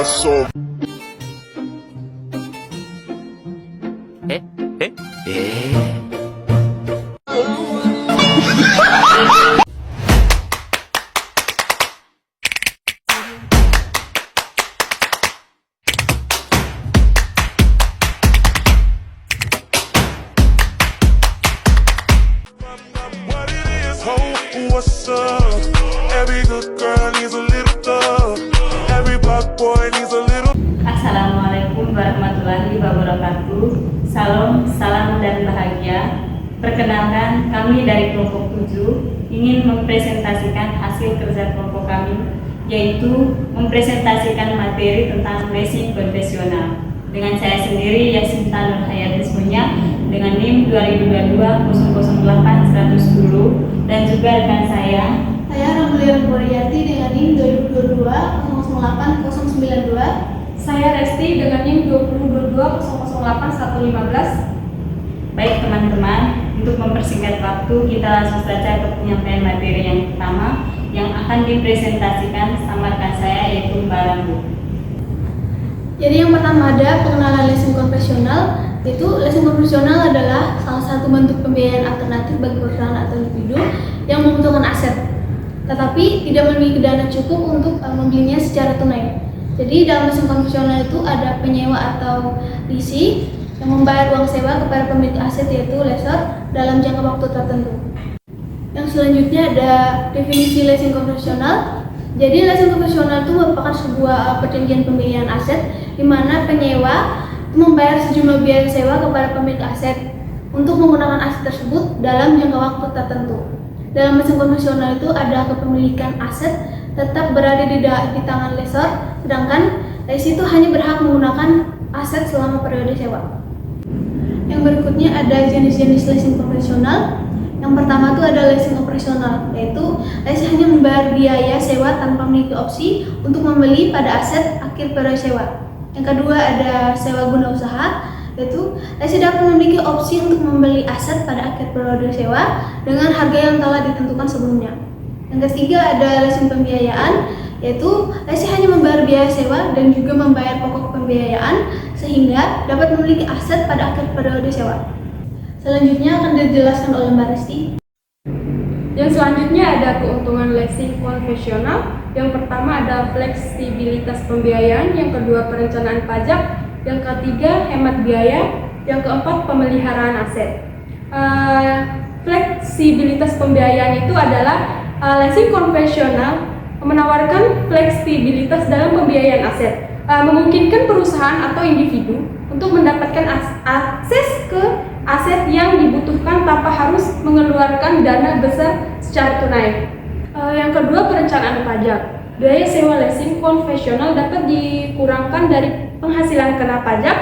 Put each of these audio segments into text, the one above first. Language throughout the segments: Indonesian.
corazón. What it is, ho, what's up? Every good girl needs a little love. Every black boy needs a little. Assalamualaikum warahmatullahi wabarakatuh. Salam dan bahagia. Perkenalkan, kami dari kelompok 7 ingin mempresentasikan hasil kerja kelompok kami, yaitu mempresentasikan materi tentang racing konvensional. Dengan saya sendiri, Yasinta Nur Hayati Semuanya, dengan NIM 2022-008-110, dan juga rekan saya Ramlia Boryati dengan NIM 2022-008-092. Saya Resti dengan NIM 2022-008-115. Baik teman-teman, untuk mempersingkat waktu, kita langsung saja ke penyampaian materi yang pertama yang akan dipresentasikan sama rekan saya, yaitu Mbak Rambu. Jadi yang pertama ada pengenalan leasing konvensional, yaitu leasing konvensional adalah salah satu bentuk pembiayaan alternatif bagi perusahaan atau individu yang membutuhkan aset, tetapi tidak memiliki dana cukup untuk membelinya secara tunai. Jadi dalam leasing konvensional itu ada penyewa atau leasing yang membayar uang sewa kepada pemilik aset, yaitu lessor, dalam jangka waktu tertentu. Yang selanjutnya ada definisi leasing konvensional. Jadi leasing konvensional itu merupakan sebuah perjanjian pembiayaan aset di mana penyewa membayar sejumlah biaya sewa kepada pemilik aset untuk menggunakan aset tersebut dalam jangka waktu tertentu. Dalam leasing konvensional itu ada kepemilikan aset tetap berada di tangan lessor, sedangkan lessee itu hanya berhak menggunakan aset selama periode sewa. Yang berikutnya ada jenis-jenis leasing konvensional. Yang pertama itu ada leasing operasional, yaitu lessee hanya membayar biaya sewa tanpa memiliki opsi untuk membeli pada aset akhir periode sewa. Yang kedua ada sewa guna usaha, yaitu lessee dapat memiliki opsi untuk membeli aset pada akhir periode sewa dengan harga yang telah ditentukan sebelumnya. Yang ketiga ada leasing pembiayaan, yaitu lessee hanya membayar biaya sewa dan juga membayar pokok pembiayaan sehingga dapat memiliki aset pada akhir periode sewa. Selanjutnya akan dijelaskan oleh Mbak Resti. Yang selanjutnya ada keuntungan leasing konvensional. Yang pertama ada fleksibilitas pembiayaan, yang kedua perencanaan pajak, yang ketiga hemat biaya, yang keempat pemeliharaan aset. Fleksibilitas pembiayaan itu adalah leasing konvensional menawarkan fleksibilitas dalam pembiayaan aset, memungkinkan perusahaan atau individu untuk mendapatkan akses ke aset yang dibutuhkan tanpa harus mengeluarkan dana besar secara tunai. Yang kedua, perencanaan pajak. Biaya sewa leasing konvensional dapat dikurangkan dari penghasilan kena pajak,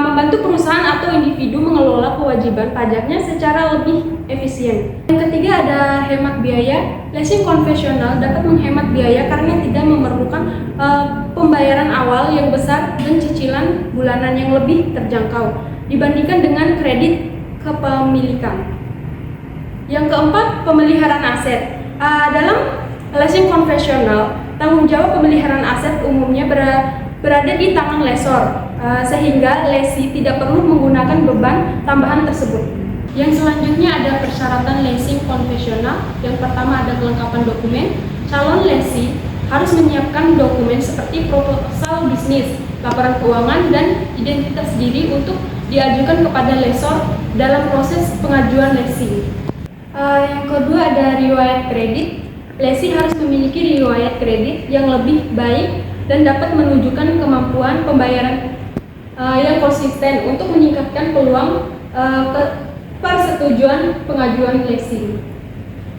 membantu perusahaan atau individu mengelola kewajiban pajaknya secara lebih efisien. Yang ketiga ada hemat biaya. Leasing konvensional dapat menghemat biaya karena tidak memerlukan pembayaran awal yang besar dan cicilan bulanan yang lebih terjangkau dibandingkan dengan kredit kepemilikan. Yang keempat, pemeliharaan aset. Dalam leasing konvensional, tanggung jawab pemeliharaan aset umumnya berada di tangan lessor, sehingga lessee tidak perlu menggunakan beban tambahan tersebut. Yang selanjutnya ada persyaratan leasing konvensional. Yang pertama ada kelengkapan dokumen. Calon lessee harus menyiapkan dokumen seperti proposal bisnis, laporan keuangan, dan identitas diri untuk diajukan kepada lessor dalam proses pengajuan leasing. Yang kedua ada riwayat kredit. Lessee harus memiliki riwayat kredit yang lebih baik dan dapat menunjukkan kemampuan pembayaran yang konsisten untuk meningkatkan peluang persetujuan pengajuan leasing.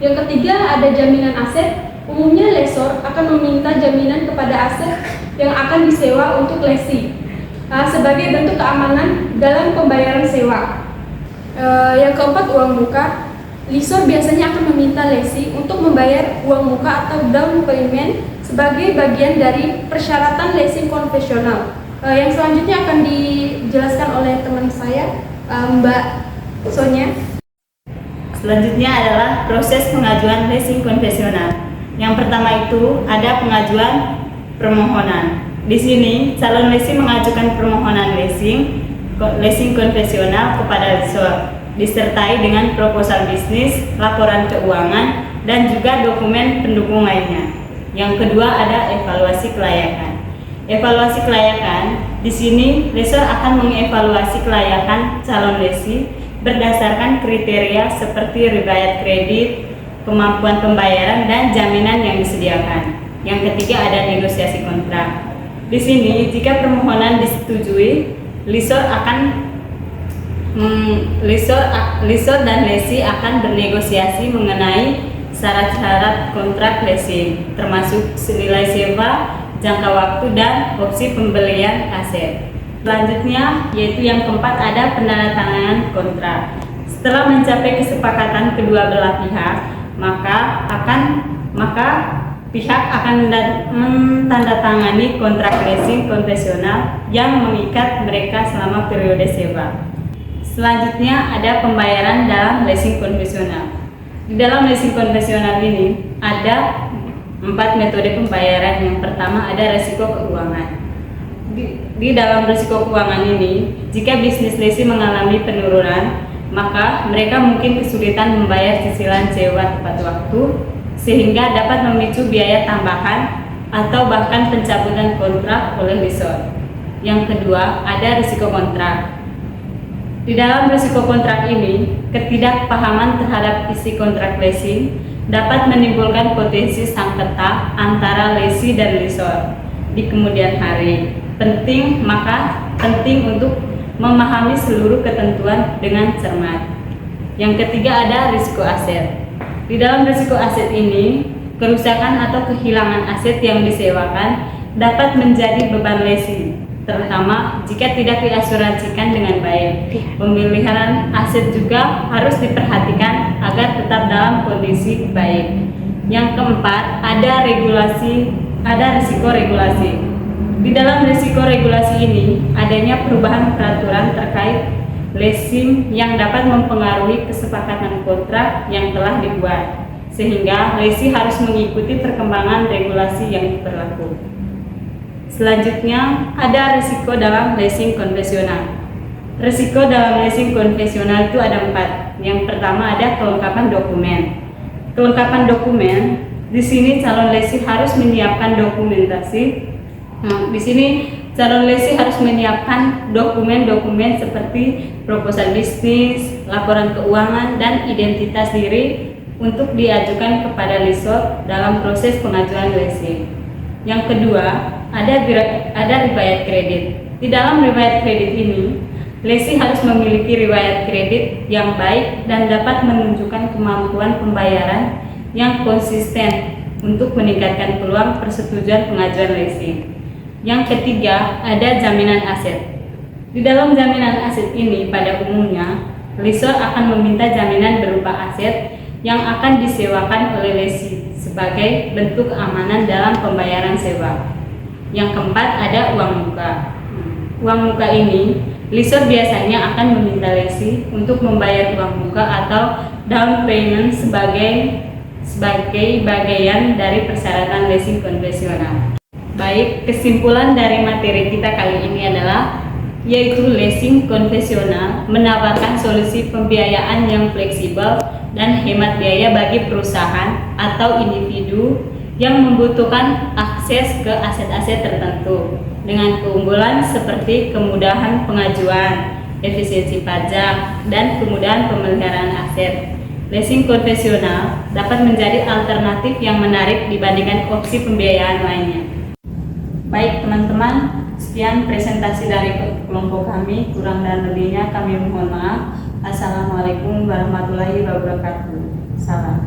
Yang ketiga ada jaminan aset. Umumnya lessor akan meminta jaminan kepada aset yang akan disewa untuk lessee sebagai bentuk keamanan dalam pembayaran sewa. Yang keempat, uang muka. Lessor biasanya akan meminta lessee untuk membayar uang muka atau down payment sebagai bagian dari persyaratan leasing konvensional. Yang selanjutnya akan dijelaskan oleh teman saya, Mbak Sonia. Selanjutnya adalah proses pengajuan leasing konvensional. Yang pertama itu ada pengajuan permohonan. Di sini, calon lesi mengajukan permohonan leasing konvensional kepada lessor, disertai dengan proposal bisnis, laporan keuangan, dan juga dokumen pendukung lainnya. Yang kedua ada evaluasi kelayakan. Evaluasi kelayakan, di sini lessor akan mengevaluasi kelayakan calon lesi berdasarkan kriteria seperti riwayat kredit, kemampuan pembayaran, dan jaminan yang disediakan. Yang ketiga ada negosiasi kontrak. Di sini, jika permohonan disetujui, lessor dan lesi akan bernegosiasi mengenai syarat-syarat kontrak leasing, termasuk nilai sewa, jangka waktu, dan opsi pembelian aset. Selanjutnya, yaitu yang keempat ada penandatanganan kontrak. Setelah mencapai kesepakatan kedua belah pihak, maka pihak akan menandatangani kontrak leasing konvensional yang mengikat mereka selama periode sewa. Selanjutnya ada pembayaran dalam leasing konvensional. Di dalam leasing konvensional ini ada 4 metode pembayaran. Yang pertama ada risiko keuangan. Di dalam risiko keuangan ini, jika bisnis leasing mengalami penurunan, maka mereka mungkin kesulitan membayar cicilan sewa tepat waktu, sehingga dapat memicu biaya tambahan atau bahkan pencabutan kontrak oleh lessor. Yang kedua, ada risiko kontrak. Di dalam risiko kontrak ini, ketidakpahaman terhadap isi kontrak leasing dapat menimbulkan potensi sengketa antara lesi dan lessor di kemudian hari. Penting untuk memahami seluruh ketentuan dengan cermat. Yang ketiga ada risiko aset. Di dalam risiko aset ini, kerusakan atau kehilangan aset yang disewakan dapat menjadi beban lesi, terutama jika tidak diasuransikan dengan baik. Pemilihan aset juga harus diperhatikan agar tetap dalam kondisi baik. Yang keempat, ada risiko regulasi. Di dalam risiko regulasi ini, adanya perubahan peraturan terkait leasing yang dapat mempengaruhi kesepakatan kontrak yang telah dibuat, sehingga lesi harus mengikuti perkembangan regulasi yang berlaku. Selanjutnya, ada risiko dalam leasing konvensional. Risiko dalam leasing konvensional itu ada 4. Yang pertama ada kelengkapan dokumen. Kelengkapan dokumen, di sini calon lesi harus menyiapkan dokumentasi. Di sini calon lesi harus menyiapkan dokumen-dokumen seperti proposal bisnis, laporan keuangan, dan identitas diri untuk diajukan kepada lessor dalam proses pengajuan leasing. Yang kedua, ada riwayat kredit. Di dalam riwayat kredit ini, lesi harus memiliki riwayat kredit yang baik dan dapat menunjukkan kemampuan pembayaran yang konsisten untuk meningkatkan peluang persetujuan pengajuan leasing. Yang ketiga, ada jaminan aset. Di dalam jaminan aset ini, pada umumnya, lessor akan meminta jaminan berupa aset yang akan disewakan oleh lesi sebagai bentuk keamanan dalam pembayaran sewa. Yang keempat, ada uang muka. Uang muka ini, lessor biasanya akan meminta lesi untuk membayar uang muka atau down payment sebagai bagian dari persyaratan leasing konvensional. Baik, kesimpulan dari materi kita kali ini adalah yaitu leasing konvensional menawarkan solusi pembiayaan yang fleksibel dan hemat biaya bagi perusahaan atau individu yang membutuhkan akses ke aset-aset tertentu dengan keunggulan seperti kemudahan pengajuan, efisiensi pajak, dan kemudahan pemeliharaan aset. Leasing konvensional dapat menjadi alternatif yang menarik dibandingkan opsi pembiayaan lainnya. Baik teman-teman, sekian presentasi dari kelompok kami. Kurang dan lebihnya kami mohon maaf. Assalamualaikum warahmatullahi wabarakatuh. Salam.